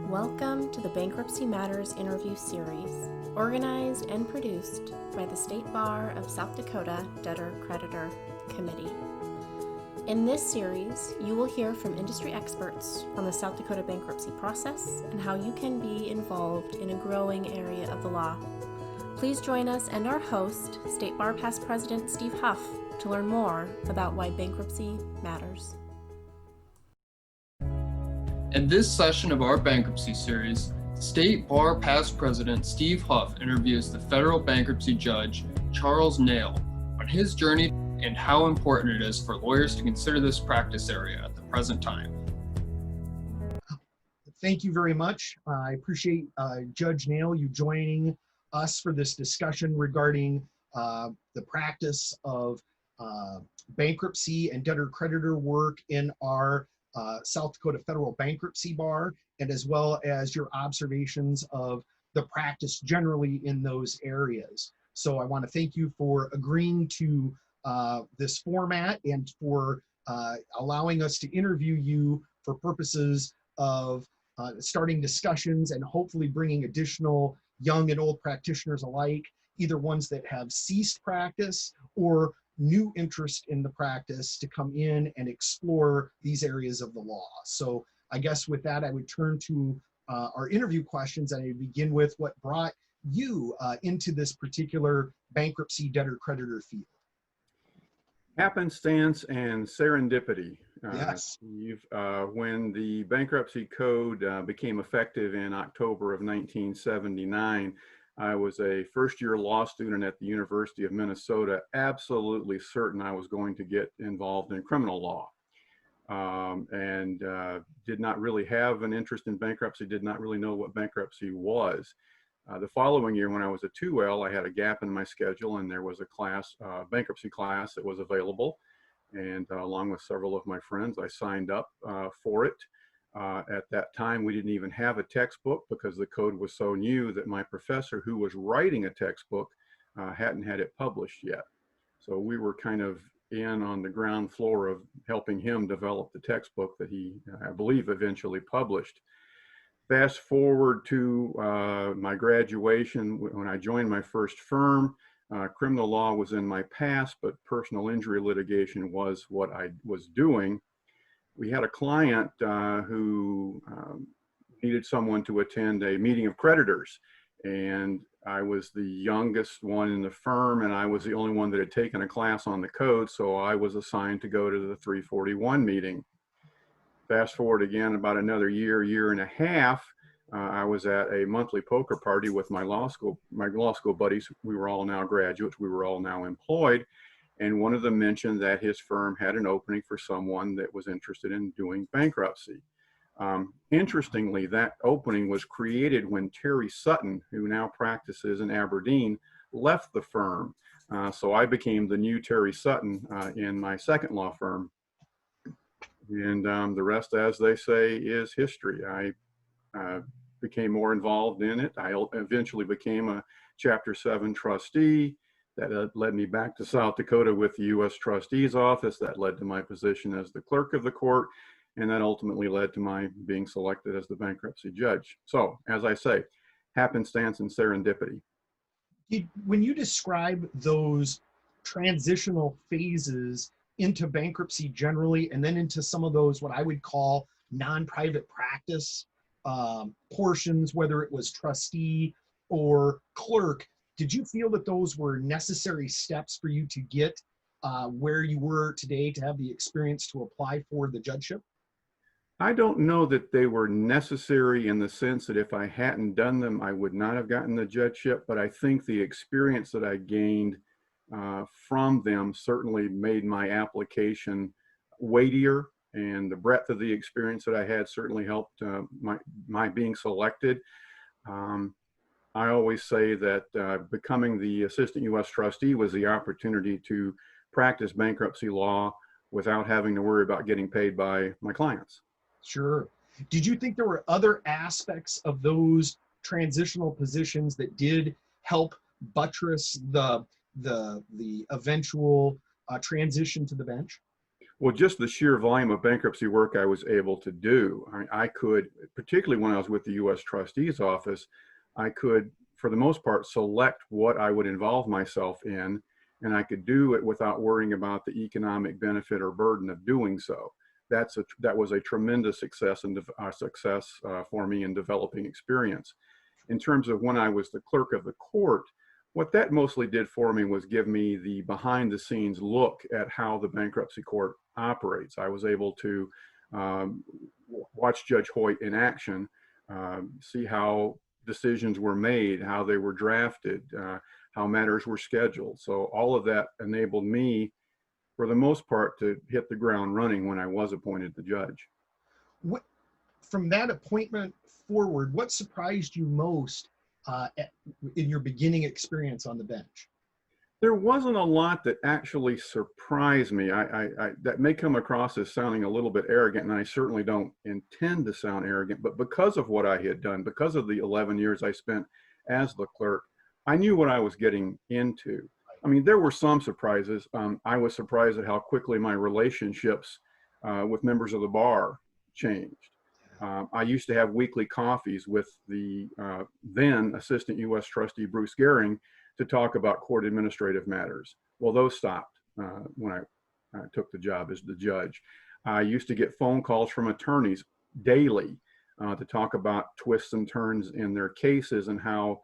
Welcome to the Bankruptcy Matters interview series, organized and produced by the State Bar of South Dakota Debtor-Creditor Committee. In this series, you will hear from industry experts on the South Dakota bankruptcy process and how you can be involved in a growing area of the law. Please join us and our host, State Bar Past President Steve Huff, to learn more about why bankruptcy matters. In this session of our bankruptcy series, State Bar Past President Steve Huff interviews the federal bankruptcy judge, Charles Nail, on his journey and how important it is for lawyers to consider this practice area at the present time. Thank you very much. I appreciate Judge Nail, you joining us for this discussion regarding the practice of bankruptcy and debtor-creditor work in our South Dakota Federal Bankruptcy Bar, and as well as your observations of the practice generally in those areas. So I want to thank you for agreeing to this format and for allowing us to interview you for purposes of starting discussions and hopefully bringing additional young and old practitioners alike, either ones that have ceased practice or new interest in the practice, to come in and explore these areas of the law. So I guess with that, I would turn to our interview questions, and I begin with what brought you into this particular bankruptcy debtor-creditor field. Happenstance and serendipity. Yes. When the bankruptcy code became effective in October of 1979, I was a first-year law student at the University of Minnesota, absolutely certain I was going to get involved in criminal law, and did not really have an interest in bankruptcy, did not really know what bankruptcy was. The following year, when I was a 2L, I had a gap in my schedule, and there was a class, bankruptcy class that was available, and along with several of my friends, I signed up for it. At that time, we didn't even have a textbook because the code was so new that my professor, who was writing a textbook, hadn't had it published yet. So we were kind of in on the ground floor of helping him develop the textbook that he, I believe, eventually published. Fast forward to my graduation, when I joined my first firm. Criminal law was in my past, but personal injury litigation was what I was doing. We had a client who needed someone to attend a meeting of creditors, and I was the youngest one in the firm, and I was the only one that had taken a class on the code, so I was assigned to go to the 341 meeting. Fast forward again about another year and a half, I was at a monthly poker party with my law school buddies. We were all now graduates, we were all now employed. And one of them mentioned that his firm had an opening for someone that was interested in doing bankruptcy. Interestingly, that opening was created when Terry Sutton, who now practices in Aberdeen, left the firm. So I became the new Terry Sutton in my second law firm. And the rest, as they say, is history. I became more involved in it. I eventually became a Chapter 7 trustee. That led me back to South Dakota with the U.S. Trustee's Office. That led to my position as the clerk of the court, and that ultimately led to my being selected as the bankruptcy judge. So, as I say, happenstance and serendipity. When you describe those transitional phases into bankruptcy generally, and then into some of those, what I would call non-private practice portions, whether it was trustee or clerk, did you feel that those were necessary steps for you to get where you were today, to have the experience to apply for the judgeship? I don't know that they were necessary in the sense that if I hadn't done them, I would not have gotten the judgeship, but I think the experience that I gained from them certainly made my application weightier, and the breadth of the experience that I had certainly helped my being selected. I always say that becoming the assistant U.S. trustee was the opportunity to practice bankruptcy law without having to worry about getting paid by my clients. Sure. Did you think there were other aspects of those transitional positions that did help buttress the eventual transition to the bench? Well, just the sheer volume of bankruptcy work I was able to do. I could, particularly when I was with the U.S. Trustee's office, I could, for the most part, select what I would involve myself in, and I could do it without worrying about the economic benefit or burden of doing so. That was a tremendous success and for me in developing experience. In terms of when I was the clerk of the court, what that mostly did for me was give me the behind the scenes look at how the bankruptcy court operates. I was able to watch Judge Hoyt in action, see how decisions were made, how they were drafted, how matters were scheduled. So all of that enabled me, for the most part, to hit the ground running when I was appointed the judge. What, from that appointment forward, what surprised you most in your beginning experience on the bench? There wasn't a lot that actually surprised me. That may come across as sounding a little bit arrogant, and I certainly don't intend to sound arrogant, but because of what I had done, because of the 11 years I spent as the clerk, I knew what I was getting into. I mean, there were some surprises. I was surprised at how quickly my relationships with members of the bar changed. I used to have weekly coffees with the then Assistant U.S. Trustee Bruce Gehring to talk about court administrative matters. Well, those stopped when I took the job as the judge. I used to get phone calls from attorneys daily to talk about twists and turns in their cases and how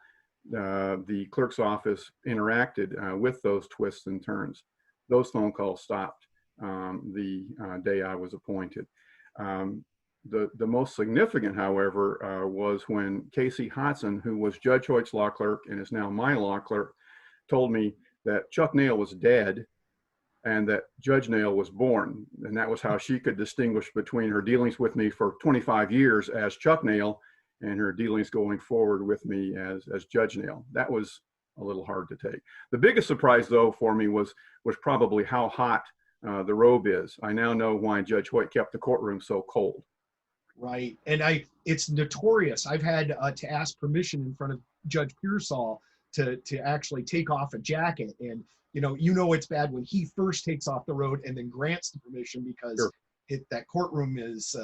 the clerk's office interacted with those twists and turns. Those phone calls stopped the day I was appointed. The most significant, however, was when Casey Hodson, who was Judge Hoyt's law clerk and is now my law clerk, told me that Chuck Nail was dead and that Judge Nail was born. And that was how she could distinguish between her dealings with me for 25 years as Chuck Nail and her dealings going forward with me as Judge Nail. That was a little hard to take. The biggest surprise, though, for me was probably how hot the robe is. I now know why Judge Hoyt kept the courtroom so cold. Right, and it's notorious. I've had to ask permission in front of Judge Pearsall to actually take off a jacket, and you know it's bad when he first takes off the road and then grants the permission, because sure, that courtroom is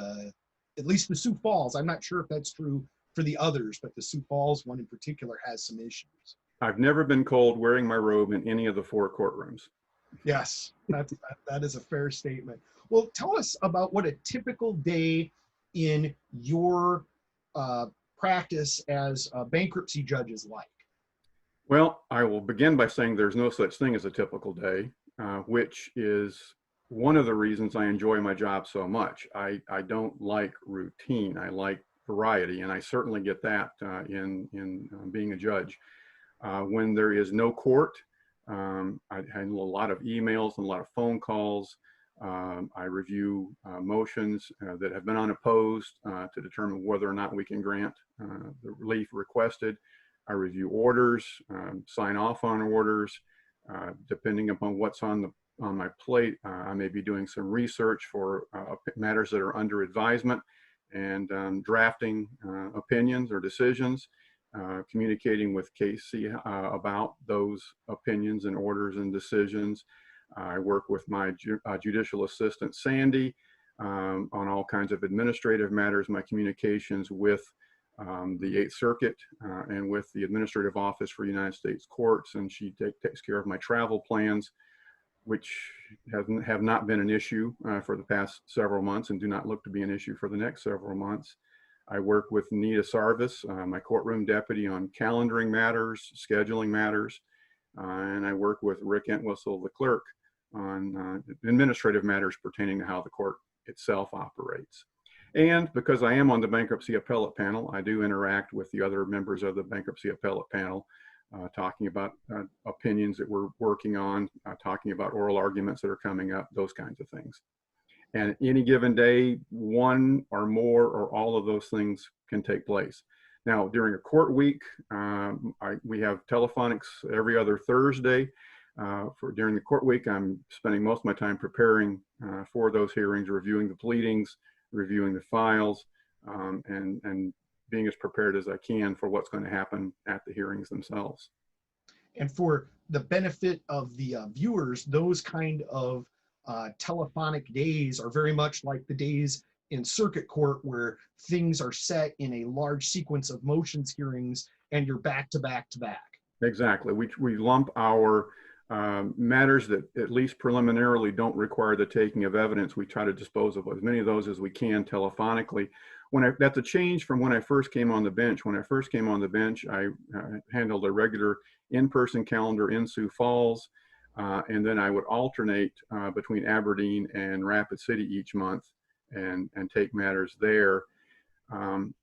at least the Sioux Falls. I'm not sure if that's true for the others, but the Sioux Falls one in particular has some issues. I've never been cold wearing my robe in any of the 4 courtrooms. Yes, that is a fair statement. Well, tell us about what a typical day in your practice as a bankruptcy judge is like. Well, I will begin by saying there's no such thing as a typical day, which is one of the reasons I enjoy my job so much. I don't like routine. I like variety, and I certainly get that in being a judge. When there is no court, I handle a lot of emails and a lot of phone calls. I review motions that have been unopposed to determine whether or not we can grant the relief requested. I review orders, sign off on orders. Depending upon what's on my plate, I may be doing some research for matters that are under advisement and drafting opinions or decisions, communicating with Casey about those opinions and orders and decisions. I work with my judicial assistant, Sandy, on all kinds of administrative matters, my communications with the 8th Circuit and with the Administrative Office for United States Courts, and she takes care of my travel plans, which have not been an issue for the past several months and do not look to be an issue for the next several months. I work with Nita Sarvis, my courtroom deputy, on calendaring matters, scheduling matters, and I work with Rick Entwistle, the clerk, on administrative matters pertaining to how the court itself operates. And because I am on the bankruptcy appellate panel, I do interact with the other members of the bankruptcy appellate panel, talking about opinions that we're working on, talking about oral arguments that are coming up, those kinds of things. And any given day, one or more or all of those things can take place. Now, during a court week, we have telephonics every other Thursday. During the court week, I'm spending most of my time preparing for those hearings, reviewing the pleadings, reviewing the files, and being as prepared as I can for what's going to happen at the hearings themselves. And for the benefit of the viewers, those kind of telephonic days are very much like the days in circuit court where things are set in a large sequence of motions hearings and you're back to back to back. Exactly. We lump our matters that at least preliminarily don't require the taking of evidence. We try to dispose of as many of those as we can telephonically. That's a change from when I first came on the bench. When I first came on the bench, I handled a regular in-person calendar in Sioux Falls, and then I would alternate between Aberdeen and Rapid City each month and take matters there.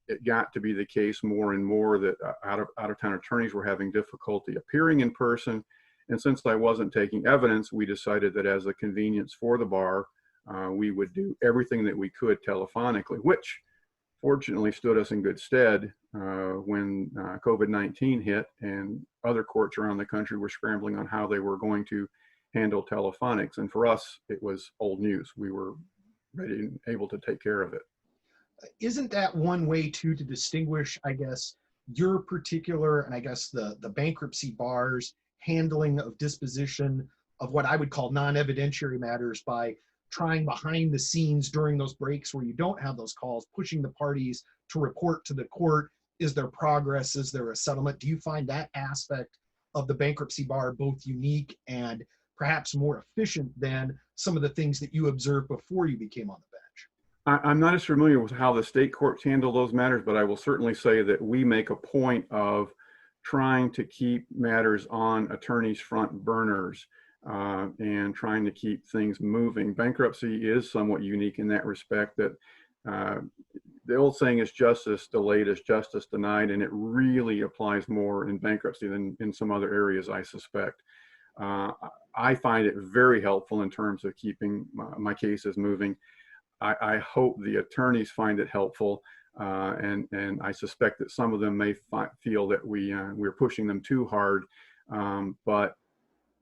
It got to be the case more and more that out-of-town attorneys were having difficulty appearing in person. And since I wasn't taking evidence, we decided that as a convenience for the bar, we would do everything that we could telephonically, which fortunately stood us in good stead when COVID-19 hit and other courts around the country were scrambling on how they were going to handle telephonics. And for us, it was old news. We were ready and able to take care of it. Isn't that one way too to distinguish, I guess, your particular, and I guess the bankruptcy bar's handling of disposition of what I would call non-evidentiary matters by trying behind the scenes during those breaks where you don't have those calls, pushing the parties to report to the court? Is there progress? Is there a settlement? Do you find that aspect of the bankruptcy bar both unique and perhaps more efficient than some of the things that you observed before you became on the bench? I'm not as familiar with how the state courts handle those matters, but I will certainly say that we make a point of trying to keep matters on attorneys' front burners and trying to keep things moving. Bankruptcy is somewhat unique in that respect, that the old saying is justice delayed is justice denied, and it really applies more in bankruptcy than in some other areas, I suspect. I find it very helpful in terms of keeping my cases moving. I hope the attorneys find it helpful, and I suspect that some of them may feel that we're pushing them too hard, but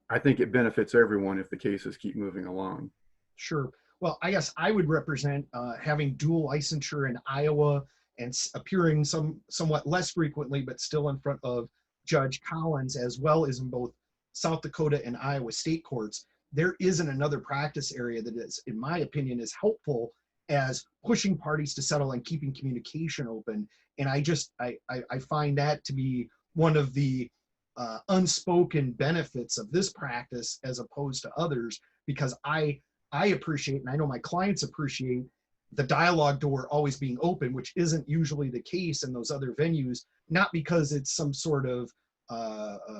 I think it benefits everyone if the cases keep moving along. Sure. Well, I guess I would represent having dual licensure in Iowa and appearing somewhat less frequently, but still in front of Judge Collins, as well as in both South Dakota and Iowa state courts. There isn't another practice area that is, in my opinion, as helpful as pushing parties to settle and keeping communication open. And I find that to be one of the unspoken benefits of this practice as opposed to others, because I appreciate, and I know my clients appreciate, the dialogue door always being open, which isn't usually the case in those other venues, not because it's some sort of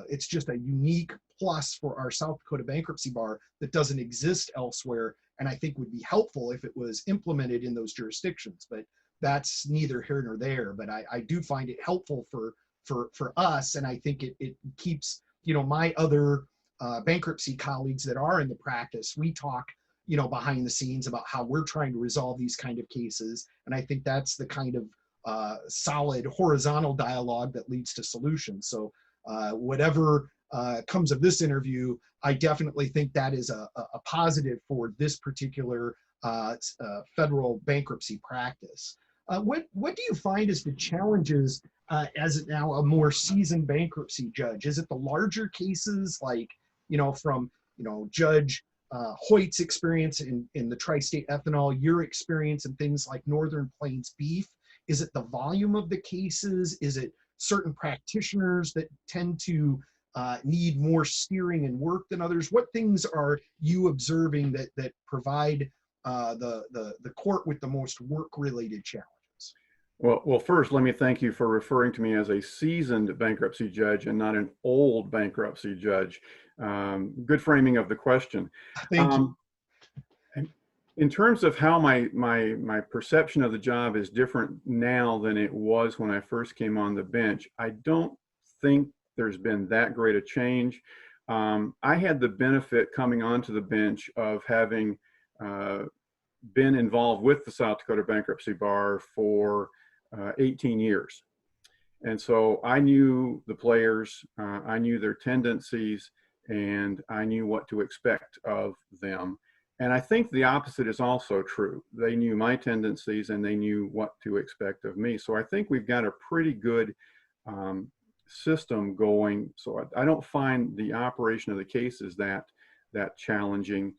it's just a unique plus for our South Dakota bankruptcy bar that doesn't exist elsewhere, and I think would be helpful if it was implemented in those jurisdictions. But that's neither here nor there. But I do find it helpful for us, and I think it keeps, my other bankruptcy colleagues that are in the practice, we talk, behind the scenes about how we're trying to resolve these kind of cases, and I think that's the kind of solid horizontal dialogue that leads to solutions. So whatever comes of this interview, I definitely think that is a positive for this particular federal bankruptcy practice. What do you find is the challenges as now a more seasoned bankruptcy judge? Is it the larger cases, like, from, Judge Hoyt's experience in the tri-state ethanol, your experience in things like Northern Plains beef? Is it the volume of the cases? Is it certain practitioners that tend to need more steering and work than others? What things are you observing that provide the court with the most work-related challenges? Well, first, let me thank you for referring to me as a seasoned bankruptcy judge and not an old bankruptcy judge. Good framing of the question. Thank you. In terms of how my perception of the job is different now than it was when I first came on the bench, I don't think there's been that great a change. I had the benefit coming onto the bench of having been involved with the South Dakota Bankruptcy Bar for 18 years. And so I knew the players, I knew their tendencies, and I knew what to expect of them. And I think the opposite is also true. They knew my tendencies and they knew what to expect of me. So I think we've got a pretty good system going. So I don't find the operation of the cases that challenging.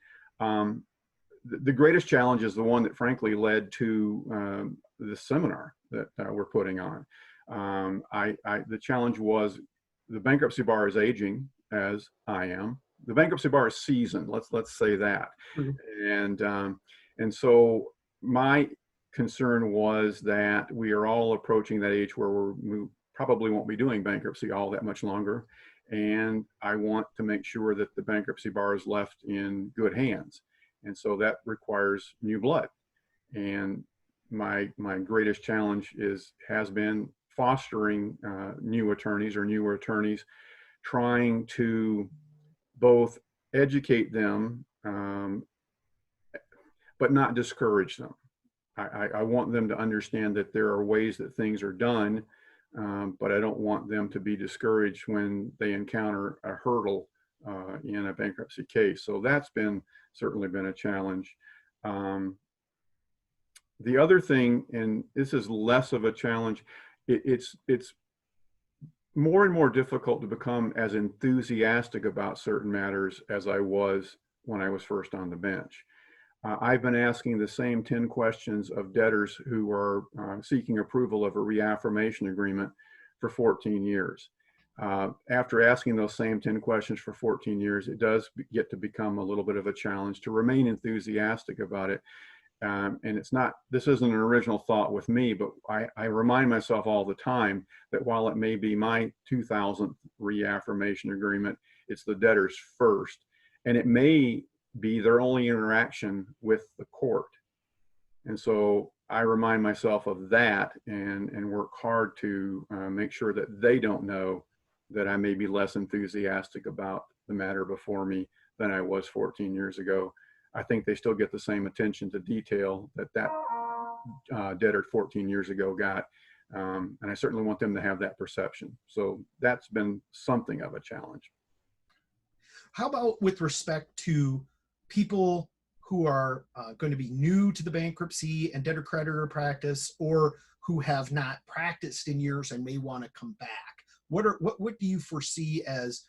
the greatest challenge is the one that frankly led to the seminar that we're putting on. The challenge was the bankruptcy bar is aging, as I am. The bankruptcy bar is seasoned. Let's say that. Mm-hmm. And so my concern was that we are all approaching that age where we probably won't be doing bankruptcy all that much longer. And I want to make sure that the bankruptcy bar is left in good hands. And so that requires new blood. And my greatest challenge has been fostering new attorneys or newer attorneys, trying to both educate them, but not discourage them. I want them to understand that there are ways that things are done, but I don't want them to be discouraged when they encounter a hurdle in a bankruptcy case. So that's certainly been a challenge. The other thing, and this is less of a challenge, it's more and more difficult to become as enthusiastic about certain matters as I was when I was first on the bench. I've been asking the same 10 questions of debtors who are seeking approval of a reaffirmation agreement for 14 years. After asking those same 10 questions for 14 years, it does get to become a little bit of a challenge to remain enthusiastic about it. And this isn't an original thought with me, but I remind myself all the time that while it may be my 2000th reaffirmation agreement, it's the debtor's first, and it may be their only interaction with the court. And so I remind myself of that and work hard to make sure that they don't know that I may be less enthusiastic about the matter before me than I was 14 years ago. I think they still get the same attention to detail that debtor 14 years ago got. And I certainly want them to have that perception. So that's been something of a challenge. How about with respect to people who are going to be new to the bankruptcy and debtor creditor practice, or who have not practiced in years and may want to come back? What do you foresee as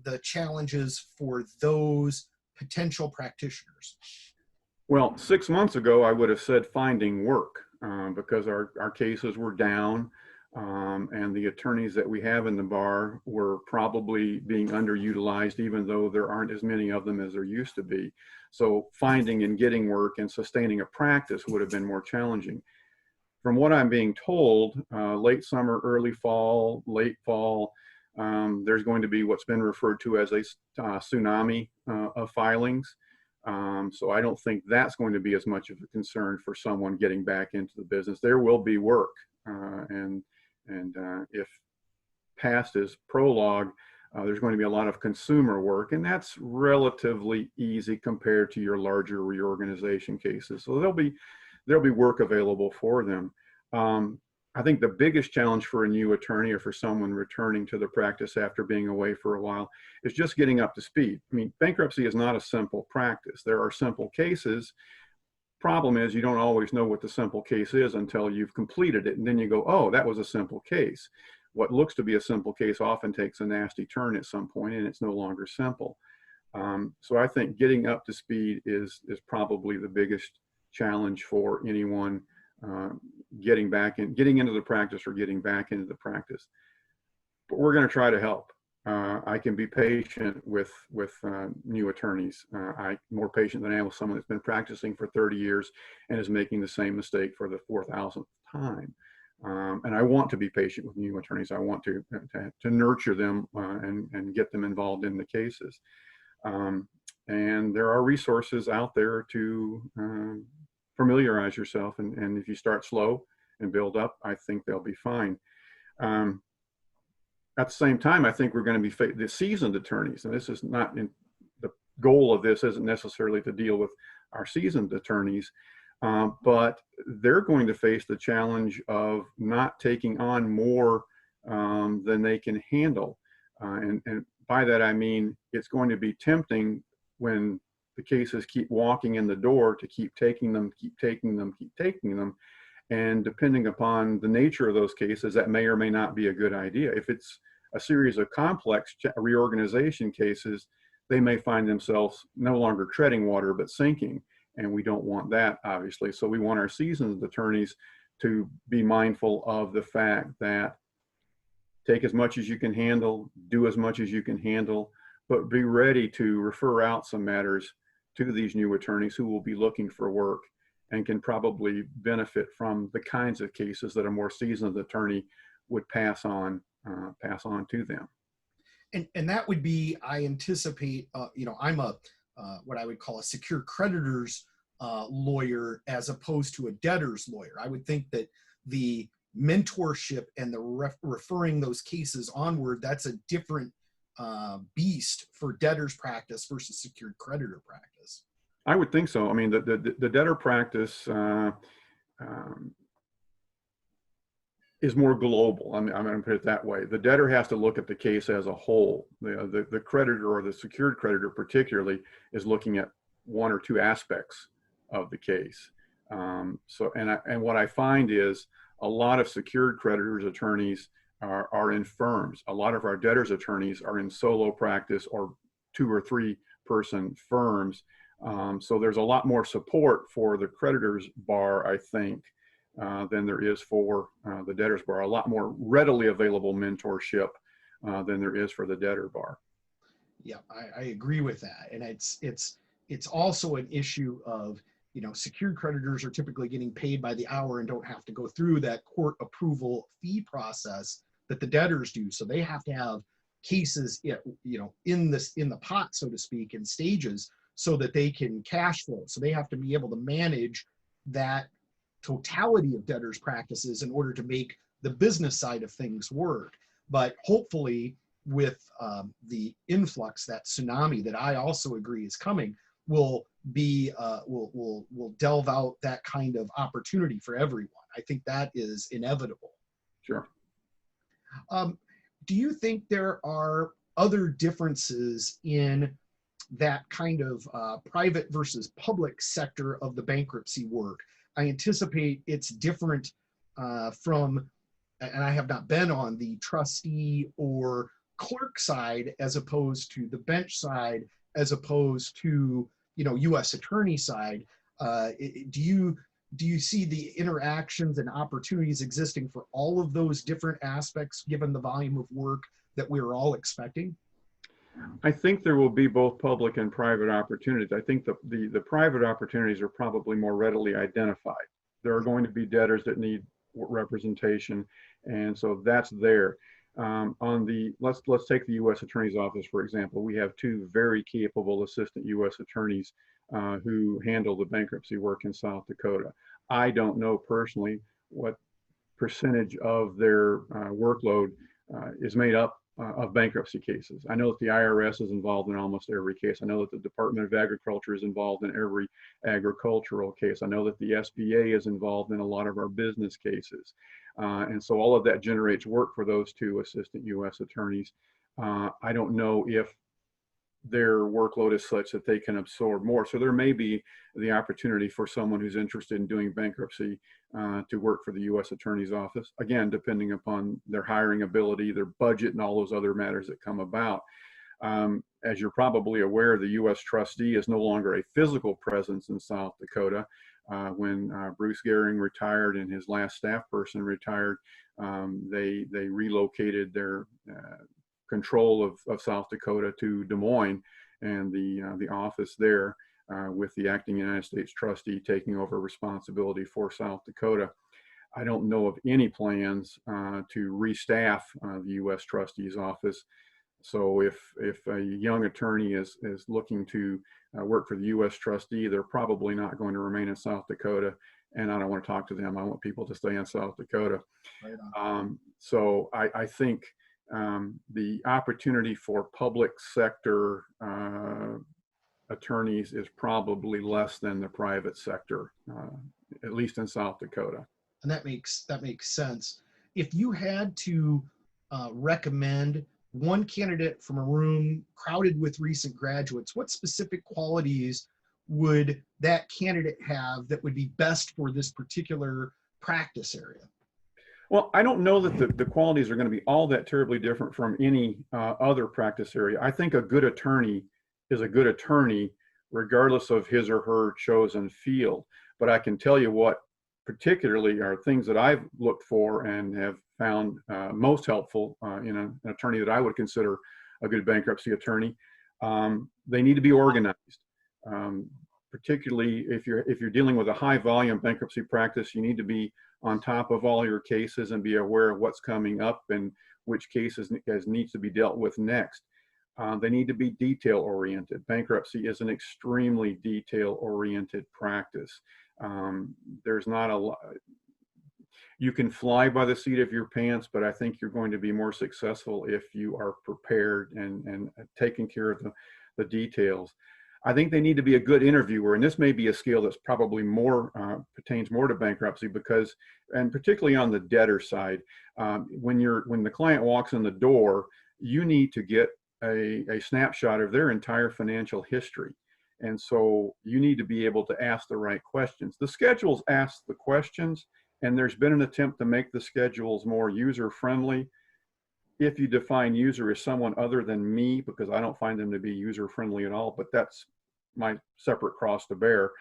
the challenges for those potential practitioners? Well, 6 months ago, I would have said finding work because our cases were down and the attorneys that we have in the bar were probably being underutilized, even though there aren't as many of them as there used to be. So finding and getting work and sustaining a practice would have been more challenging. From what I'm being told, late summer, early fall, late fall, there's going to be what's been referred to as a tsunami of filings. So I don't think that's going to be as much of a concern for someone getting back into the business. There will be work, and if past is prologue, there's going to be a lot of consumer work, and that's relatively easy compared to your larger reorganization cases. So there'll be work available for them. I think the biggest challenge for a new attorney or for someone returning to the practice after being away for a while is just getting up to speed. I mean, bankruptcy is not a simple practice. There are simple cases. Problem is, you don't always know what the simple case is until you've completed it, and then you go, oh, that was a simple case. What looks to be a simple case often takes a nasty turn at some point, and it's no longer simple. So I think getting up to speed is probably the biggest challenge for anyone getting into the practice or getting back into the practice. But we're going to try to help. I can be patient with new attorneys. I'm more patient than I am with someone that's been practicing for 30 years and is making the same mistake for the 4,000th time. And I want to be patient with new attorneys. I want to nurture them and get them involved in the cases. And there are resources out there to familiarize yourself. And if you start slow and build up, I think they'll be fine. At the same time, I think we're going to be the seasoned attorneys, and this is not the goal of this isn't necessarily to deal with our seasoned attorneys, but they're going to face the challenge of not taking on more than they can handle. And by that, I mean, it's going to be tempting when the cases keep walking in the door to keep taking them. And depending upon the nature of those cases, that may or may not be a good idea. If it's a series of complex reorganization cases, they may find themselves no longer treading water, but sinking. and we don't want that, obviously. So we want our seasoned attorneys to be mindful of the fact that take as much as you can handle, do as much as you can handle, but be ready to refer out some matters to these new attorneys who will be looking for work and can probably benefit from the kinds of cases that a more seasoned attorney would pass on to them. And that would be, I anticipate, I'm a what I would call a secured creditors lawyer as opposed to a debtors lawyer. I would think that the mentorship and the referring those cases onward, that's a different beast for debtors practice versus secured creditor practice. I would think so. I mean, the debtor practice is more global. I'm going to put it that way. The debtor has to look at the case as a whole. The creditor, or the secured creditor particularly, is looking at one or two aspects of the case. And what I find is a lot of secured creditors attorneys are in firms. A lot of our debtors attorneys are in solo practice or 2 or 3 person firms. So there's a lot more support for the creditors bar, I think, than there is for the debtors bar. A lot more readily available mentorship than there is for the debtor bar. Yeah, I agree with that. And it's also an issue of, secured creditors are typically getting paid by the hour and don't have to go through that court approval fee process that the debtors do. So they have to have cases, in the pot, so to speak, in stages, so that they can cash flow. So they have to be able to manage that totality of debtors practices in order to make the business side of things work. But hopefully with the influx, that tsunami that I also agree is coming, will delve out that kind of opportunity for everyone. I think that is inevitable. Sure. Do you think there are other differences in that kind of private versus public sector of the bankruptcy work? I anticipate it's different from, and I have not been on the trustee or clerk side as opposed to the bench side, as opposed to, U.S. attorney side. Do you see the interactions and opportunities existing for all of those different aspects, given the volume of work that we're all expecting? I think there will be both public and private opportunities. I think the private opportunities are probably more readily identified. There are going to be debtors that need representation, and so that's there. Let's take the U.S. Attorney's Office, for example. We have 2 very capable assistant U.S. attorneys who handle the bankruptcy work in South Dakota. I don't know personally what percentage of their workload is made up of bankruptcy cases. I know that the IRS is involved in almost every case. I know that the Department of Agriculture is involved in every agricultural case. I know that the SBA is involved in a lot of our business cases. And so all of that generates work for those 2 assistant U.S. attorneys. I don't know if their workload is such that they can absorb more. So there may be the opportunity for someone who's interested in doing bankruptcy to work for the U.S. Attorney's Office, again, depending upon their hiring ability, their budget, and all those other matters that come about. As you're probably aware, the U.S. trustee is no longer a physical presence in South Dakota. When Bruce Gehring retired and his last staff person retired, they relocated their control of South Dakota to Des Moines, and the office there with the acting United States trustee taking over responsibility for South Dakota. I don't know of any plans to restaff the U.S. trustee's office. So if a young attorney is looking to work for the U.S. trustee, they're probably not going to remain in South Dakota, and I don't want to talk to them. I want people to stay in South Dakota. Right on. So I think the opportunity for public sector attorneys is probably less than the private sector, at least in South Dakota. And that makes sense. If you had to recommend one candidate from a room crowded with recent graduates, what specific qualities would that candidate have that would be best for this particular practice area? Well, I don't know that the qualities are going to be all that terribly different from any other practice area. I think a good attorney is a good attorney regardless of his or her chosen field. But I can tell you what particularly are things that I've looked for and have found most helpful in an attorney that I would consider a good bankruptcy attorney. They need to be organized. Particularly if you're dealing with a high volume bankruptcy practice, you need to be on top of all your cases and be aware of what's coming up and which cases needs to be dealt with next. They need to be detail oriented. Bankruptcy is an extremely detail oriented practice. There's not a lot. You can fly by the seat of your pants, but I think you're going to be more successful if you are prepared and taking care of the details. I think they need to be a good interviewer, and this may be a skill that's probably pertains more to bankruptcy because, and particularly on the debtor side, when the client walks in the door, you need to get a snapshot of their entire financial history. And so you need to be able to ask the right questions. The schedules ask the questions, and there's been an attempt to make the schedules more user-friendly. If you define user as someone other than me, because I don't find them to be user-friendly at all, but that's my separate cross to bear.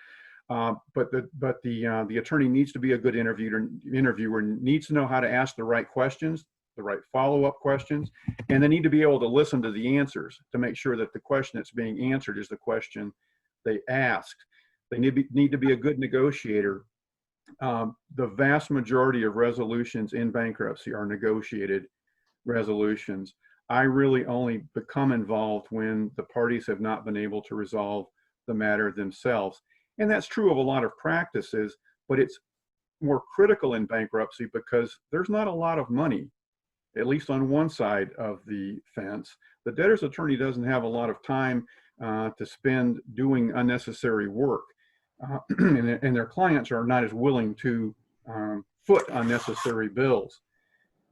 But the attorney needs to be a good interviewer, needs to know how to ask the right questions, the right follow-up questions, and they need to be able to listen to the answers to make sure that the question that's being answered is the question they asked. They need to be a good negotiator. The vast majority of resolutions in bankruptcy are negotiated resolutions. I really only become involved when the parties have not been able to resolve the matter themselves. And that's true of a lot of practices, but it's more critical in bankruptcy because there's not a lot of money, at least on one side of the fence. The debtor's attorney doesn't have a lot of time to spend doing unnecessary work. And their clients are not as willing to foot unnecessary bills.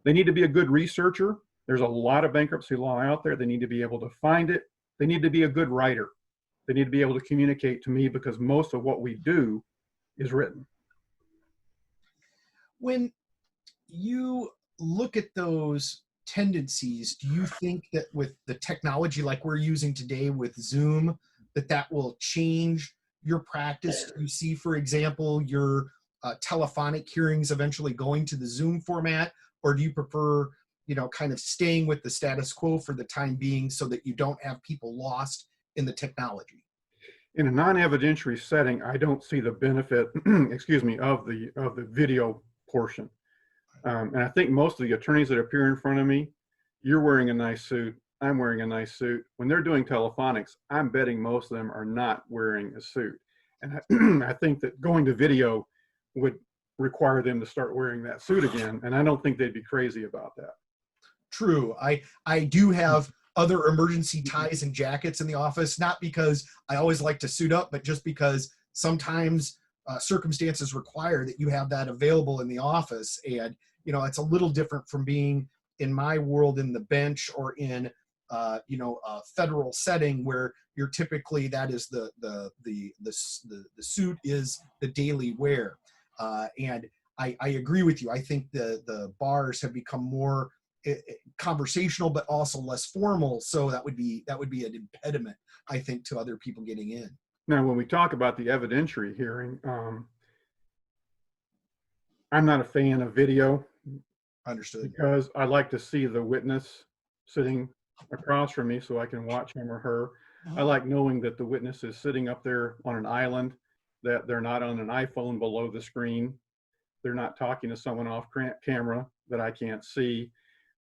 They need to be a good researcher. There's a lot of bankruptcy law out there. They need to be able to find it. They need to be a good writer. They need to be able to communicate to me because most of what we do is written. When you look at those tendencies, do you think that with the technology like we're using today with Zoom, that will change your practice? Do you see, for example, your telephonic hearings eventually going to the Zoom format, or do you prefer, kind of staying with the status quo for the time being so that you don't have people lost in the technology? In a non-evidentiary setting, I don't see the benefit, excuse me, of the video portion. And I think most of the attorneys that appear in front of me, you're wearing a nice suit, I'm wearing a nice suit. When they're doing telephonics, I'm betting most of them are not wearing a suit. And I think that going to video would require them to start wearing that suit again. And I don't think they'd be crazy about that. True. I do have other emergency ties and jackets in the office, not because I always like to suit up, but just because sometimes circumstances require that you have that available in the office. And, it's a little different from being in my world in the bench or in, a federal setting where you're typically, that is the suit is the daily wear. And I agree with you. I think the bars have become more conversational, but also less formal. So that would be an impediment, I think, to other people getting in. Now, when we talk about the evidentiary hearing, I'm not a fan of video. Understood. Because I like to see the witness sitting across from me so I can watch him or her. I like knowing that the witness is sitting up there on an island, that they're not on an iPhone below the screen. They're not talking to someone off camera that I can't see.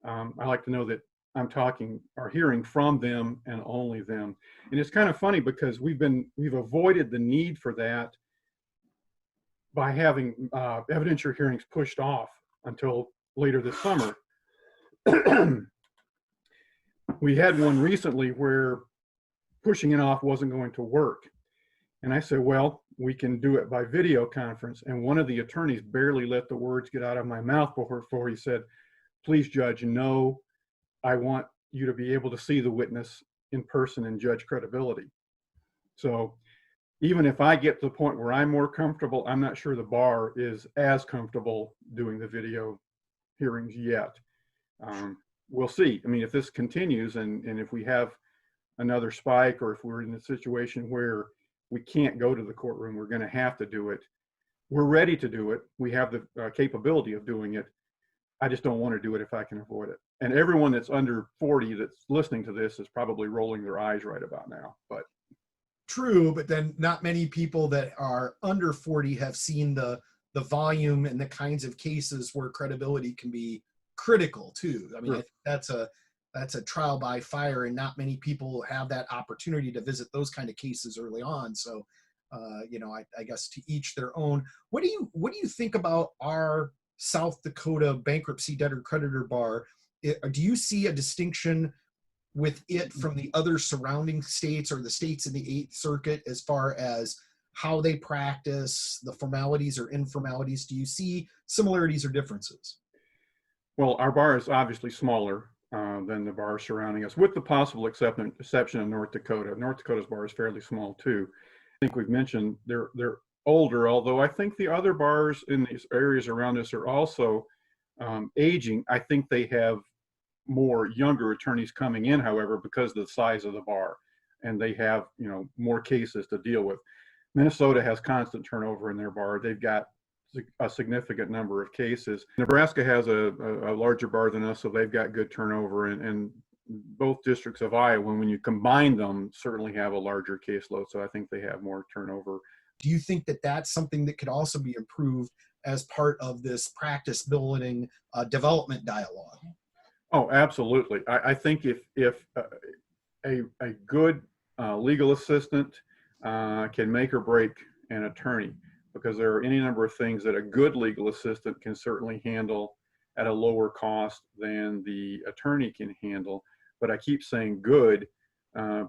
I like to know that I'm talking or hearing from them and only them. And it's kind of funny because we've avoided the need for that by having evidentiary hearings pushed off until later this summer. We had one recently where pushing it off wasn't going to work. And I said, well, we can do it by video conference. And one of the attorneys barely let the words get out of my mouth before he said, please, Judge, no, I want you to be able to see the witness in person and judge credibility. So even if I get to the point where I'm more comfortable, I'm not sure the bar is as comfortable doing the video hearings yet. We'll see. I mean, if this continues and if we have another spike, or if we're in a situation where we can't go to the courtroom. We're going to have to do it. We're ready to do it. We have the capability of doing it. I just don't want to do it if I can avoid it. And everyone that's under 40 that's listening to this is probably rolling their eyes right about now. But true, but then not many people that are under 40 have seen the volume and the kinds of cases where credibility can be critical too. I mean, sure. I think that's a trial by fire, and not many people have that opportunity to visit those kind of cases early on. So, I guess to each their own. What do you think about our South Dakota bankruptcy debtor creditor bar? Do you see a distinction with it from the other surrounding states or the states in the Eighth Circuit as far as how they practice, the formalities or informalities? Do you see similarities or differences? Well, our bar is obviously smaller than the bars surrounding us, with the possible exception of North Dakota. North Dakota's bar is fairly small too. I think we've mentioned they're older, although I think the other bars in these areas around us are also aging. I think they have more younger attorneys coming in, however, because of the size of the bar, and they have more cases to deal with. Minnesota has constant turnover in their bar. They've got a significant number of cases. Nebraska has a larger bar than us, so they've got good turnover, and both districts of Iowa, when you combine them, certainly have a larger caseload, so I think they have more turnover. Do you think that that's something that could also be improved as part of this practice building development dialogue? Oh, absolutely. I think if a good legal assistant can make or break an attorney, because there are any number of things that a good legal assistant can certainly handle at a lower cost than the attorney can handle. But I keep saying good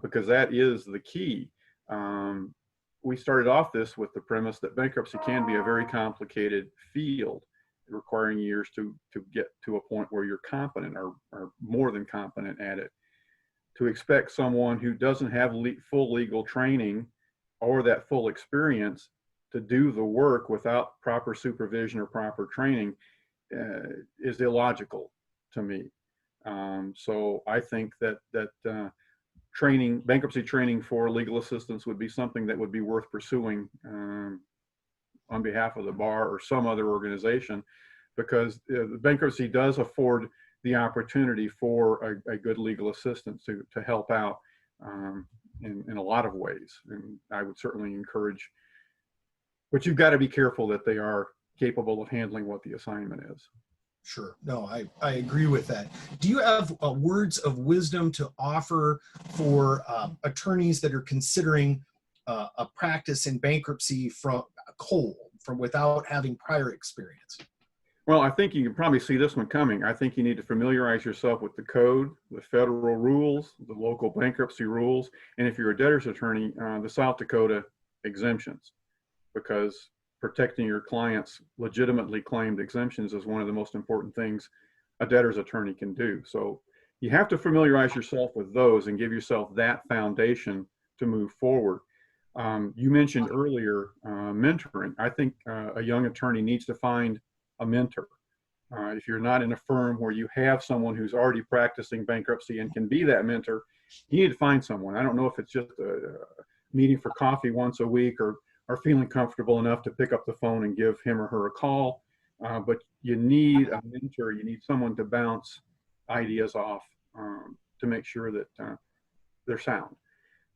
because that is the key. We started off this with the premise that bankruptcy can be a very complicated field, requiring years to get to a point where you're competent or more than competent at it. To expect someone who doesn't have full legal training or that full experience to do the work without proper supervision or proper training is illogical to me. So I think that bankruptcy training for legal assistants would be something that would be worth pursuing on behalf of the bar or some other organization, because bankruptcy does afford the opportunity for a good legal assistant to help out in a lot of ways. And I would certainly encourage, but you've got to be careful that they are capable of handling what the assignment is. Sure. No, I agree with that. Do you have words of wisdom to offer for attorneys that are considering a practice in bankruptcy from without having prior experience? Well, I think you can probably see this one coming. I think you need to familiarize yourself with the code, the federal rules, the local bankruptcy rules, and if you're a debtor's attorney, the South Dakota exemptions, because protecting your client's legitimately claimed exemptions is one of the most important things a debtor's attorney can do. So you have to familiarize yourself with those and give yourself that foundation to move forward. You mentioned earlier mentoring. I think a young attorney needs to find a mentor. If you're not in a firm where you have someone who's already practicing bankruptcy and can be that mentor, you need to find someone. I don't know if it's just a meeting for coffee once a week or feeling comfortable enough to pick up the phone and give him or her a call, but you need a mentor. You need someone to bounce ideas off to make sure that they're sound.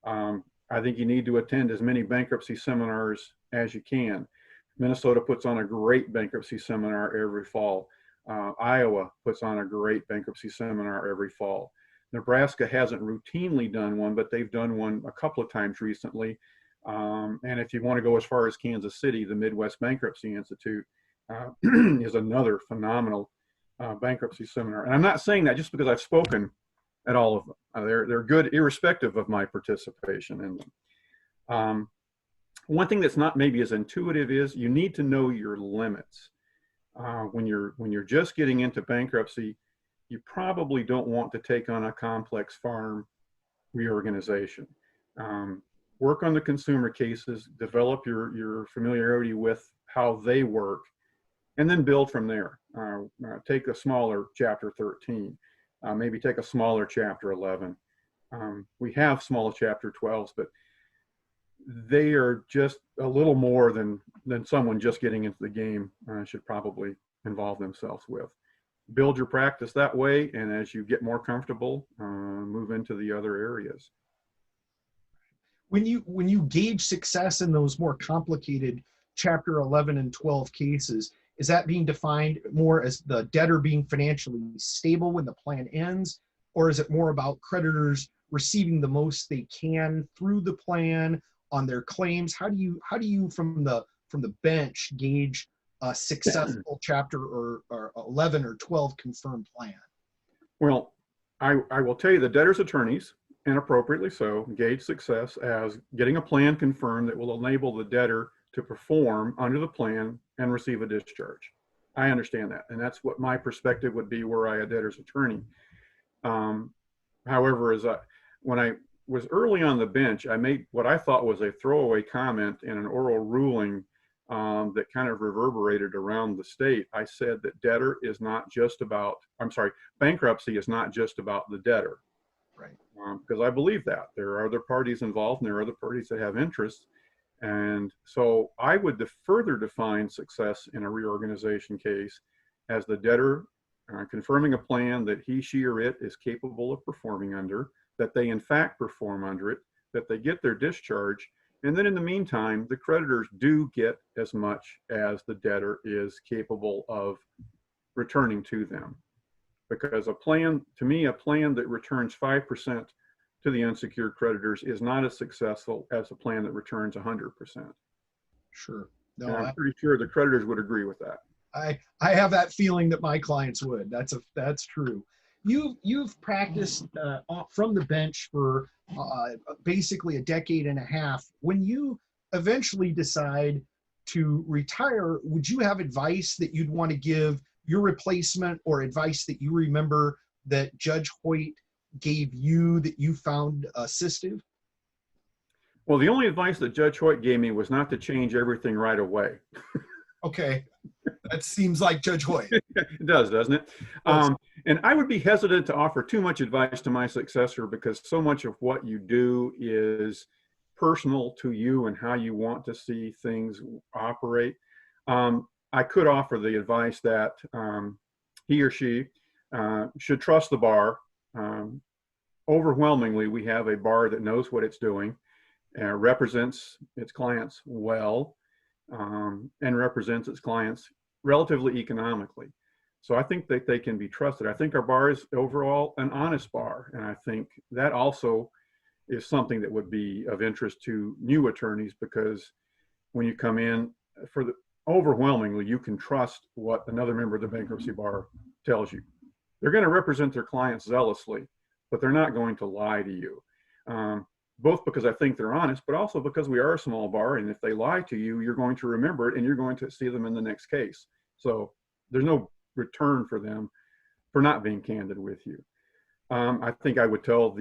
I think you need to attend as many bankruptcy seminars as you can. Minnesota puts on a great bankruptcy seminar every fall. Iowa puts on a great bankruptcy seminar every fall. Nebraska hasn't routinely done one, but they've done one a couple of times recently. And if you want to go as far as Kansas City, the Midwest Bankruptcy Institute is another phenomenal bankruptcy seminar. And I'm not saying that just because I've spoken at all of them. They're good irrespective of my participation in them. One thing that's not maybe as intuitive is you need to know your limits. When you're just getting into bankruptcy, you probably don't want to take on a complex farm reorganization. Work on the consumer cases, develop your familiarity with how they work, and then build from there. Take a smaller Chapter 13, maybe take a smaller Chapter 11. We have smaller Chapter 12s, but they are just a little more than someone just getting into the game should probably involve themselves with. Build your practice that way, and as you get more comfortable, move into the other areas. When you gauge success in those more complicated Chapter 11 and 12 cases, is that being defined more as the debtor being financially stable when the plan ends, or is it more about creditors receiving the most they can through the plan on their claims? How do you from the bench gauge a successful Chapter or 11 or 12 confirmed plan? Well, I will tell you, the debtor's attorneys, and appropriately so, gauge success as getting a plan confirmed that will enable the debtor to perform under the plan and receive a discharge. I understand that, and that's what my perspective would be were I a debtor's attorney. However, when I was early on the bench, I made what I thought was a throwaway comment in an oral ruling that kind of reverberated around the state. I said that bankruptcy is not just about the debtor. Right. Because I believe that there are other parties involved and there are other parties that have interests. And so I would further define success in a reorganization case as the debtor confirming a plan that he, she, or it is capable of performing under, that they in fact perform under it, that they get their discharge, and then in the meantime, the creditors do get as much as the debtor is capable of returning to them. Because a plan that returns 5% to the unsecured creditors is not as successful as a plan that returns 100%. Sure. No, and I'm pretty sure the creditors would agree with that. I have that feeling that my clients would. That's true. You've practiced from the bench for basically a decade and a half. When you eventually decide to retire, would you have advice that you'd want to give your replacement, or advice that you remember that Judge Hoyt gave you that you found assistive? Well, the only advice that Judge Hoyt gave me was not to change everything right away. Okay. That seems like Judge Hoyt. It does, doesn't it? And I would be hesitant to offer too much advice to my successor, because so much of what you do is personal to you and how you want to see things operate. I could offer the advice that he or she should trust the bar. Overwhelmingly, we have a bar that knows what it's doing, represents its clients well, and represents its clients relatively economically. So I think that they can be trusted. I think our bar is overall an honest bar, and I think that also is something that would be of interest to new attorneys, because when you come in, overwhelmingly, you can trust what another member of the bankruptcy bar tells you. They're going to represent their clients zealously, but they're not going to lie to you. Both because I think they're honest, but also because we are a small bar, and if they lie to you, you're going to remember it and you're going to see them in the next case. So there's no return for them for not being candid with you. I think I would tell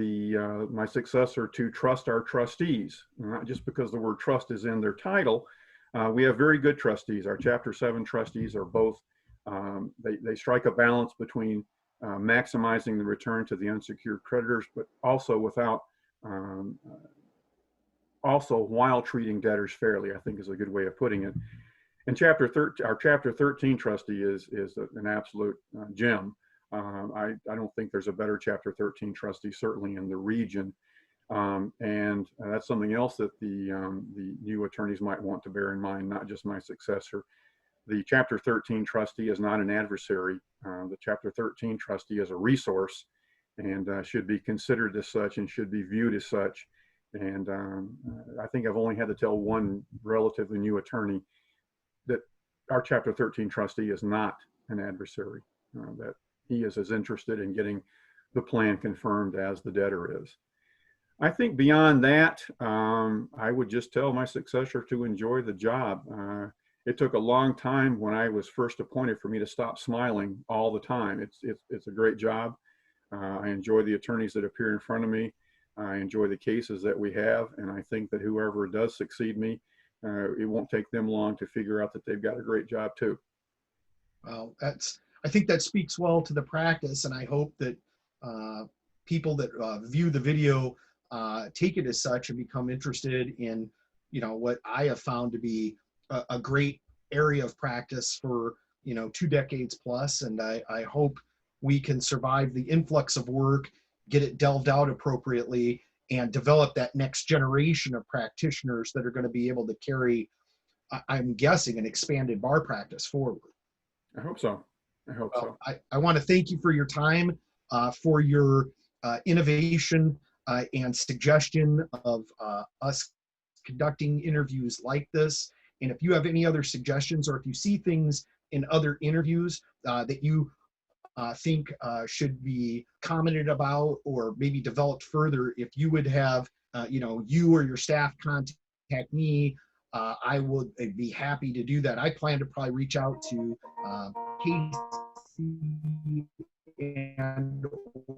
my successor to trust our trustees, not just because the word trust is in their title. We have very good trustees. Our Chapter 7 trustees are both, they strike a balance between maximizing the return to the unsecured creditors, but also while treating debtors fairly, I think is a good way of putting it. And our Chapter 13 trustee is an absolute gem. I don't think there's a better Chapter 13 trustee, certainly in the region. And that's something else that the new attorneys might want to bear in mind, not just my successor. The Chapter 13 trustee is not an adversary. The Chapter 13 trustee is a resource, and should be considered as such and should be viewed as such. And I think I've only had to tell one relatively new attorney that our Chapter 13 trustee is not an adversary, that he is as interested in getting the plan confirmed as the debtor is. I think beyond that, I would just tell my successor to enjoy the job. It took a long time when I was first appointed for me to stop smiling all the time. It's a great job. I enjoy the attorneys that appear in front of me. I enjoy the cases that we have, and I think that whoever does succeed me, it won't take them long to figure out that they've got a great job too. Well, I think that speaks well to the practice, and I hope that people that view the video take it as such and become interested in what I have found to be a great area of practice for 2 decades plus, and I hope we can survive the influx of work, get it delved out appropriately, and develop that next generation of practitioners that are going to be able to carry, I'm guessing, an expanded bar practice forward. I hope so. I hope so. I want to thank you for your time, for your innovation and suggestion of us conducting interviews like this. And if you have any other suggestions, or if you see things in other interviews that you think should be commented about or maybe developed further, if you would have, you or your staff contact me, I would be happy to do that. I plan to probably reach out to Casey and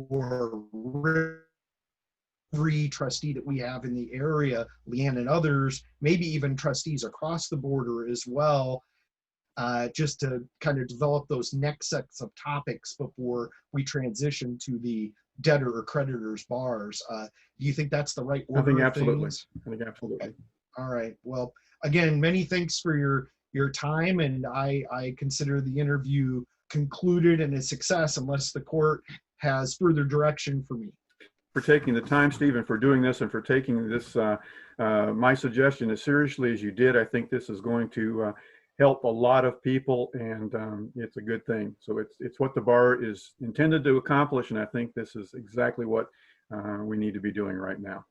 or every trustee that we have in the area, Leanne and others, maybe even trustees across the border as well, just to kind of develop those next sets of topics before we transition to the debtor or creditors bars. Do you think that's the right order? I think of absolutely. things? I think absolutely. Okay. All right. Well, again, many thanks for your time, and I consider the interview concluded and a success unless the court has further direction for me. For taking the time, Stephen, for doing this, and for taking this, my suggestion as seriously as you did. I think this is going to help a lot of people, and it's a good thing. So it's what the bar is intended to accomplish, and I think this is exactly what we need to be doing right now.